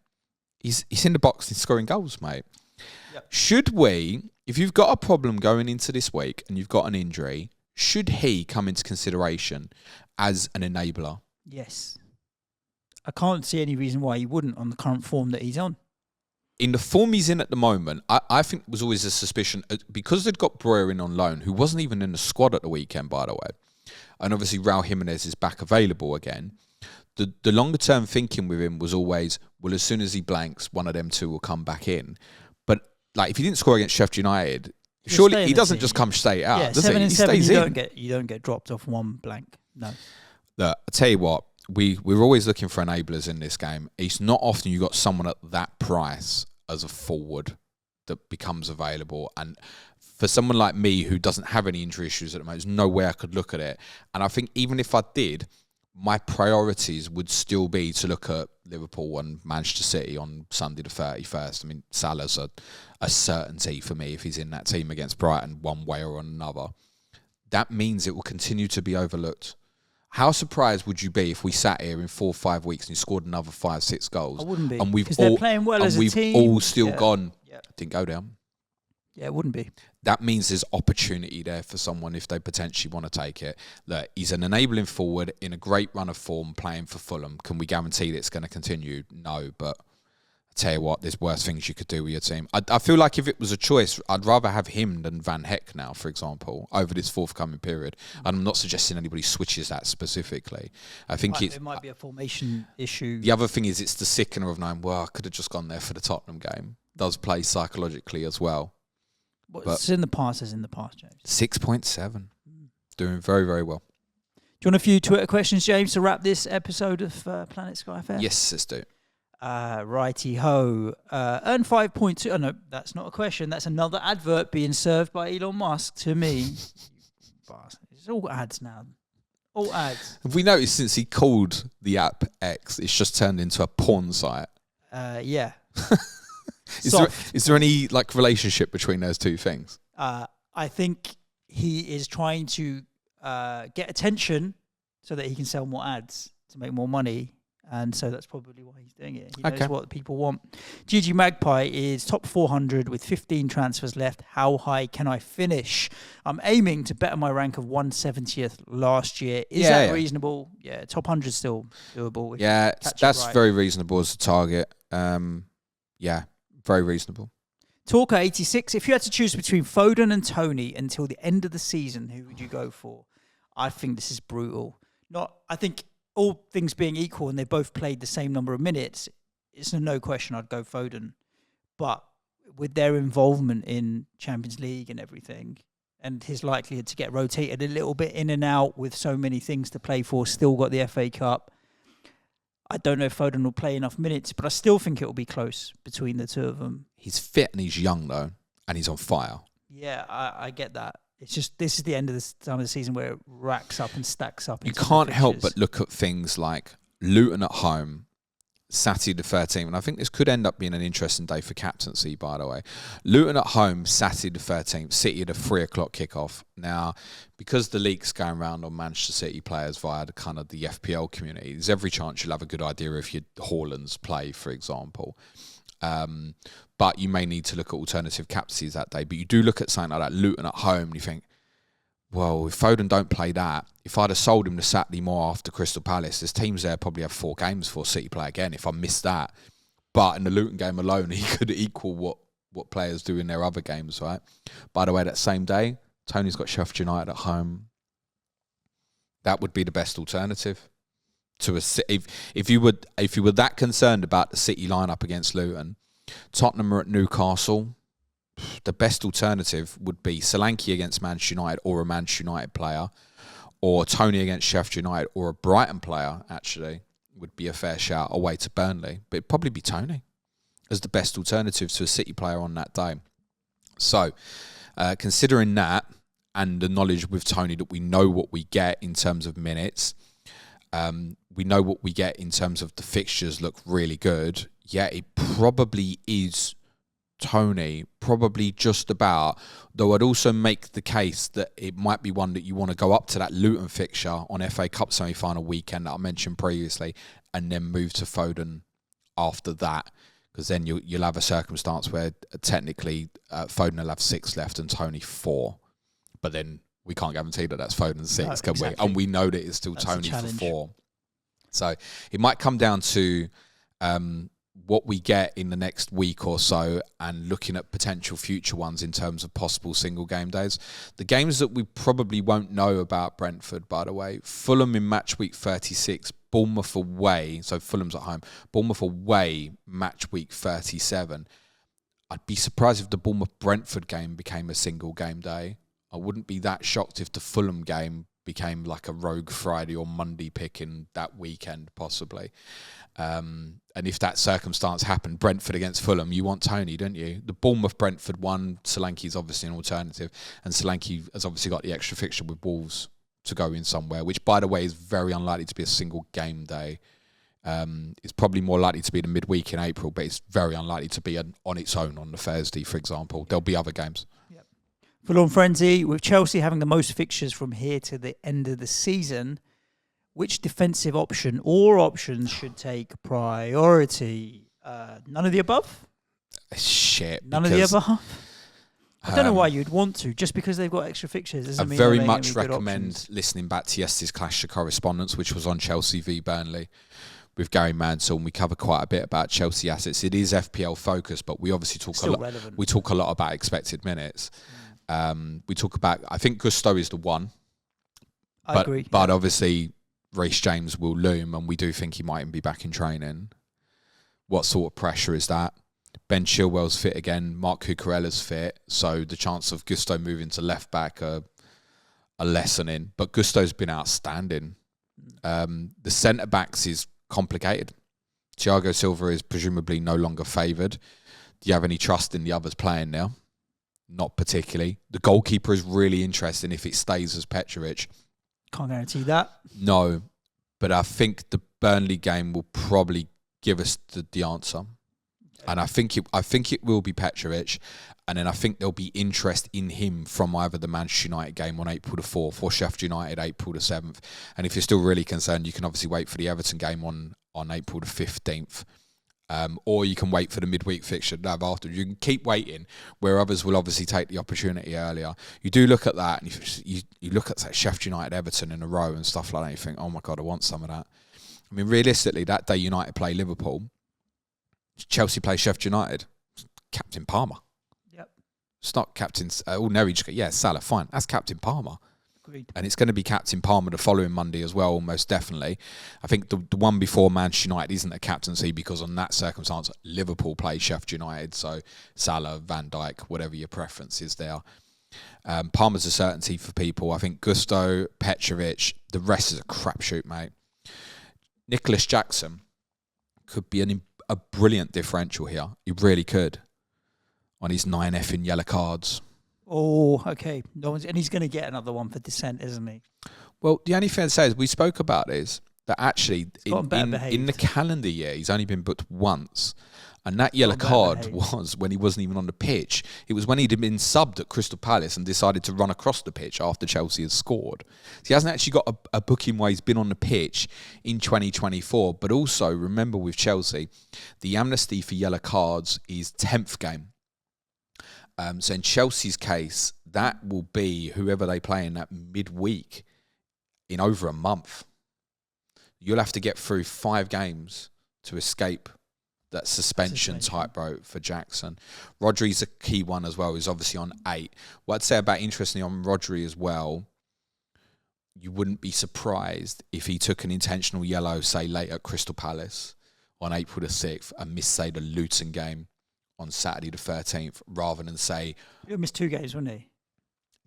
He's in the box and scoring goals, mate. Yep. Should we, if you've got a problem going into this week and you've got an injury, should he come into consideration as an enabler? Yes. I can't see any reason why he wouldn't on the current form that he's on. In the form he's in at the moment, I think there was always a suspicion, because they'd got Breuer in on loan, who wasn't even in the squad at the weekend, by the way, and obviously Raul Jimenez is back available again. The longer term thinking with him was always, well, as soon as he blanks, one of them 2 will come back in. But like, if he didn't score against Sheffield United, surely he doesn't just come straight out. Yeah, does 7 he? and He 7, stays you don't get dropped off 1 blank. No. Look, I tell you what, we're always looking for enablers in this game. It's not often you got someone at that price as a forward that becomes available, and for someone like me who doesn't have any injury issues at the moment, there's no way I could look at it. And I think even if I did, my priorities would still be to look at Liverpool and Manchester City on Sunday the 31st. I mean, Salah's a certainty for me if he's in that team against Brighton one way or another. That means it will continue to be overlooked. How surprised would you be if we sat here in 4 or 5 weeks and he scored another 5-6 goals? I wouldn't be. And they're playing well as a team. We've all still gone, didn't go down. Yeah, it wouldn't be. That means there's opportunity there for someone if they potentially want to take it. Look, he's an enabling forward in a great run of form playing for Fulham. Can we guarantee that it's going to continue? No, but I tell you what, there's worse things you could do with your team. I feel like if it was a choice, I'd rather have him than Van Heck now, for example, over this forthcoming period. And I'm not suggesting anybody switches that specifically. I think it might be a formation issue. The other thing is it's the sickener of knowing, well, I could have just gone there for the Tottenham game. Does play psychologically as well. What's in the past is in the past, James. 6.7. Doing very, very well. Do you want a few Twitter questions, James, to wrap this episode of Planet SkyFF? Yes, let's do. Righty-ho. Earn 5.2. Oh, no, that's not a question. That's another advert being served by Elon Musk to me. It's all ads now. All ads. Have we noticed since he called the app X, it's just turned into a porn site? Yeah. Is there any like relationship between those two things? I think he is trying to get attention so that he can sell more ads to make more money, and so that's probably why he's doing it. He knows what people want. GG Magpie is top 400 with 15 transfers left. How high can I finish? I'm aiming to better my rank of 170th last year. Is that reasonable? Yeah, top 100 still doable. Yeah, that's very reasonable as a target. Yeah. Very reasonable. Talker 86. If you had to choose between Foden and Tony until the end of the season, who would you go for? I think this is brutal. I think all things being equal, and they both played the same number of minutes, it's no question I'd go Foden. But with their involvement in Champions League and everything, and his likelihood to get rotated a little bit in and out with so many things to play for, still got the FA Cup. I don't know if Foden will play enough minutes, but I still think it will be close between the two of them. He's fit and he's young, though, and he's on fire. Yeah, I get that. It's just this is the end of the time of the season where it racks up and stacks up. You can't help but look at things like Luton at home, Saturday the 13th, and I think this could end up being an interesting day for captaincy, by the way. Luton at home, Saturday the 13th, City at a 3 o'clock kickoff. Now, because the leak's going around on Manchester City players via the kind of the FPL community, there's every chance you'll have a good idea if your Haaland's play, for example. But you may need to look at alternative captaincies that day. But you do look at something like that, Luton at home, and you think, Well, if Foden don't play that, if I'd have sold him the Saturday more after Crystal Palace, there's teams there probably have 4 games before City play again if I missed that. But in the Luton game alone, he could equal what players do in their other games, right? By the way, that same day, Tony's got Sheffield United at home. That would be the best alternative to a if you were that concerned about the City lineup against Luton. Tottenham are at Newcastle. The best alternative would be Solanke against Manchester United or a Manchester United player, or Tony against Sheffield United or a Brighton player, actually, would be a fair shout away to Burnley. But it'd probably be Tony as the best alternative to a City player on that day. So, considering that and the knowledge with Tony that we know what we get in terms of minutes, we know what we get in terms of the fixtures look really good. Yeah, it probably is Tony, probably just about, though I'd also make the case that it might be one that you want to go up to that Luton fixture on FA Cup semi-final weekend that I mentioned previously and then move to Foden after that, because then you'll have a circumstance where technically Foden will have 6 left and Tony 4, but then we can't guarantee that that's Foden 6, can we? And we know that it's still that's Tony for 4. So it might come down to what we get in the next week or so and looking at potential future ones in terms of possible single game days. The games that we probably won't know about Brentford, by the way, Fulham in match week 36, Bournemouth away, so Fulham's at home, Bournemouth away match week 37. I'd be surprised if the Bournemouth-Brentford game became a single game day. I wouldn't be that shocked if the Fulham game became like a rogue Friday or Monday pick in that weekend, possibly. And if that circumstance happened, Brentford against Fulham, you want Tony, don't you? The Bournemouth-Brentford one, Solanke is obviously an alternative, and Solanke has obviously got the extra fixture with Wolves to go in somewhere, which, by the way, is very unlikely to be a single game day. It's probably more likely to be the midweek in April, but it's very unlikely to be on its own on the Thursday, for example. There'll be other games. Yep. Full-on frenzy, with Chelsea having the most fixtures from here to the end of the season, which defensive option or options should take priority? None of the above? Shit. None of the above? I don't know why you'd want to, just because they've got extra fixtures. I very much recommend listening back to yesterday's Clash of Correspondence, which was on Chelsea v Burnley with Gary Mansell, and we cover quite a bit about Chelsea assets. It is FPL focused, but we obviously talk a lot about expected minutes. We talk about, I think Gusto is the one. I agree. But obviously Reece James will loom, and we do think he might even be back in training. What sort of pressure is that? Ben Chilwell's fit again. Mark Cucurella's fit. So the chance of Gusto moving to left back are lessening. But Gusto's been outstanding. The centre backs is complicated. Thiago Silva is presumably no longer favoured. Do you have any trust in the others playing now? Not particularly. The goalkeeper is really interesting if it stays as Petrovic. Can't guarantee that. No, but I think the Burnley game will probably give us the answer. And I think it will be Petrovic, and then I think there'll be interest in him from either the Manchester United game on April the 4th or Sheffield United April the 7th. And if you're still really concerned, you can obviously wait for the Everton game on April the 15th. Or you can wait for the midweek fixture after. You can keep waiting, where others will obviously take the opportunity earlier. You do look at that, and you look at say, Sheffield United, Everton in a row and stuff like that, and you think, oh my God, I want some of that. I mean, realistically, that day United play Liverpool, Chelsea play Sheffield United, Captain Palmer. Yep. It's not Captain... Salah, fine. That's Captain Palmer. Agreed. And it's going to be Captain Palmer the following Monday as well, most definitely. I think the one before Manchester United isn't a captaincy because on that circumstance, Liverpool play Sheffield United. So Salah, Van Dijk, whatever your preference is there. Palmer's a certainty for people. I think Gusto, Petrovic, the rest is a crapshoot, mate. Nicholas Jackson could be a brilliant differential here. He really could. On his 9F in yellow cards. Oh, okay. And he's going to get another one for dissent, isn't he? Well, the only thing I'd say is we spoke about is that actually in the calendar year, he's only been booked once. And that yellow card was when he wasn't even on the pitch. It was when he'd been subbed at Crystal Palace and decided to run across the pitch after Chelsea had scored. So he hasn't actually got a booking where he's been on the pitch in 2024. But also, remember with Chelsea, the amnesty for yellow cards is 10th game. So in Chelsea's case, that will be whoever they play in that midweek in over a month. You'll have to get through 5 games to escape that suspension tightrope for Jackson. Rodri's a key one as well. He's obviously on 8. What I'd say about interestingly on Rodri as well, you wouldn't be surprised if he took an intentional yellow, say, late at Crystal Palace on April the 6th and missed, say, the Luton game on Saturday the 13th, rather than say... He'll miss 2 games, wouldn't he?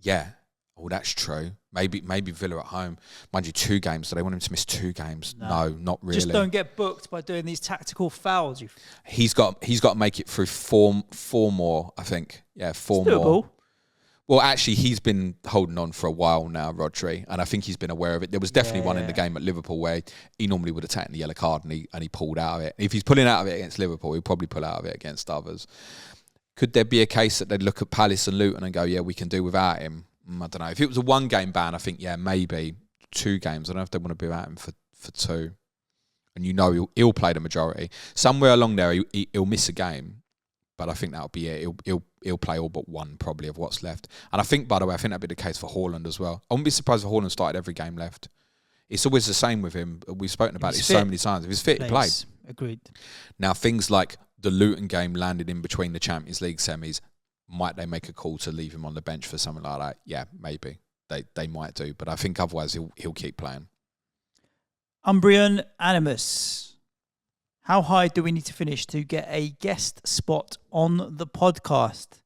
Yeah. Oh, that's true. Maybe Villa at home. Mind you, 2 games. Do they want him to miss 2 games? No, not really. Just don't get booked by doing these tactical fouls. He's got to make it through four more, I think. Yeah, 4 more. Well, actually, he's been holding on for a while now, Rodri, and I think he's been aware of it. There was definitely one in the game at Liverpool where he normally would have taken the yellow card and he pulled out of it. If he's pulling out of it against Liverpool, he'll probably pull out of it against others. Could there be a case that they'd look at Palace and Luton and go, yeah, we can do without him? I don't know. If it was a 1-game ban, I think, yeah, maybe 2 games. I don't know if they want to be without him for 2. And you know he'll play the majority. Somewhere along there, he'll miss a game. But I think that'll be it. He'll play all but 1 probably of what's left. And I think, by the way, that'd be the case for Haaland as well. I wouldn't be surprised if Haaland started every game left. It's always the same with him. We've spoken about it so many times. If he's fit, he plays. Agreed. Now, things like the Luton game landed in between the Champions League semis. Might they make a call to leave him on the bench for something like that? Yeah, maybe. They might do. But I think otherwise he'll keep playing. Umbrian Animus. How high do we need to finish to get a guest spot on the podcast?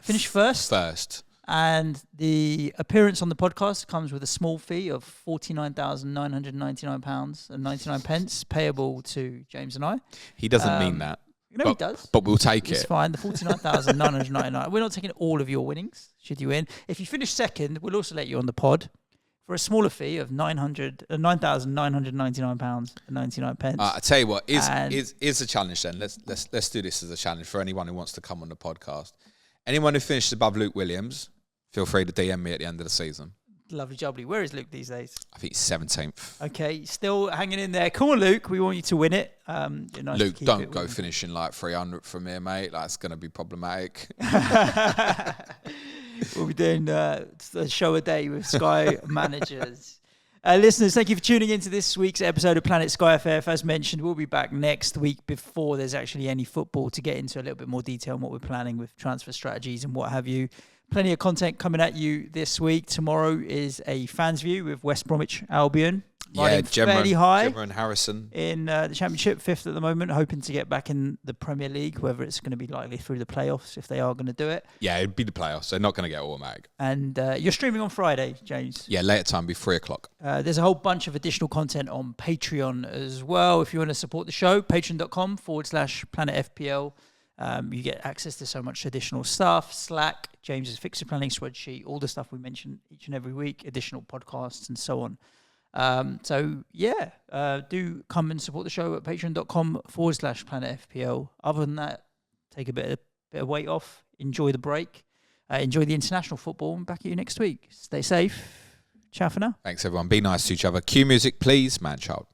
Finish first. First. And the appearance on the podcast comes with a small fee of £49,999.99, payable to James and I. He doesn't mean that. No, he does. But we'll take it. It's fine. The £49,999. We're not taking all of your winnings, should you win. If you finish second, we'll also let you on the pod for a smaller fee of £9,999.99. I tell you what, is a challenge then. Let's do this as a challenge for anyone who wants to come on the podcast. Anyone who finishes above Luke Williams, feel free to DM me at the end of the season. Lovely jubbly. Where is Luke these days? I think he's 17th. Okay, still hanging in there. Come on, Luke. We want you to win it. Nice Luke, don't go finishing like 300 from here, mate. That's going to be problematic. We'll be doing a show a day with Sky managers. Listeners, thank you for tuning into this week's episode of Planet SkyFF. As mentioned, we'll be back next week before there's actually any football to get into a little bit more detail on what we're planning with transfer strategies and what have you. Plenty of content coming at you this week. Tomorrow is a fans view with West Bromwich Albion. Yeah, Gemma and Harrison in the Championship, 5th at the moment, hoping to get back in the Premier League, whether it's going to be likely through the playoffs, if they are going to do it. Yeah, it'd be the playoffs. They're not going to get automatic. And you're streaming on Friday, James. Yeah, later time, be 3 o'clock. There's a whole bunch of additional content on Patreon as well. If you want to support the show, patreon.com/Planet FPL. You get access to so much additional stuff, Slack, James's fixture planning spreadsheet, all the stuff we mention each and every week, additional podcasts and so on. Do come and support the show at patreon.com/Planet FPL. Other than that, take a bit of weight off, enjoy the break, enjoy the international football, and back at you next week. Stay safe. Ciao for now. Thanks, everyone. Be nice to each other. Cue music, please, man child.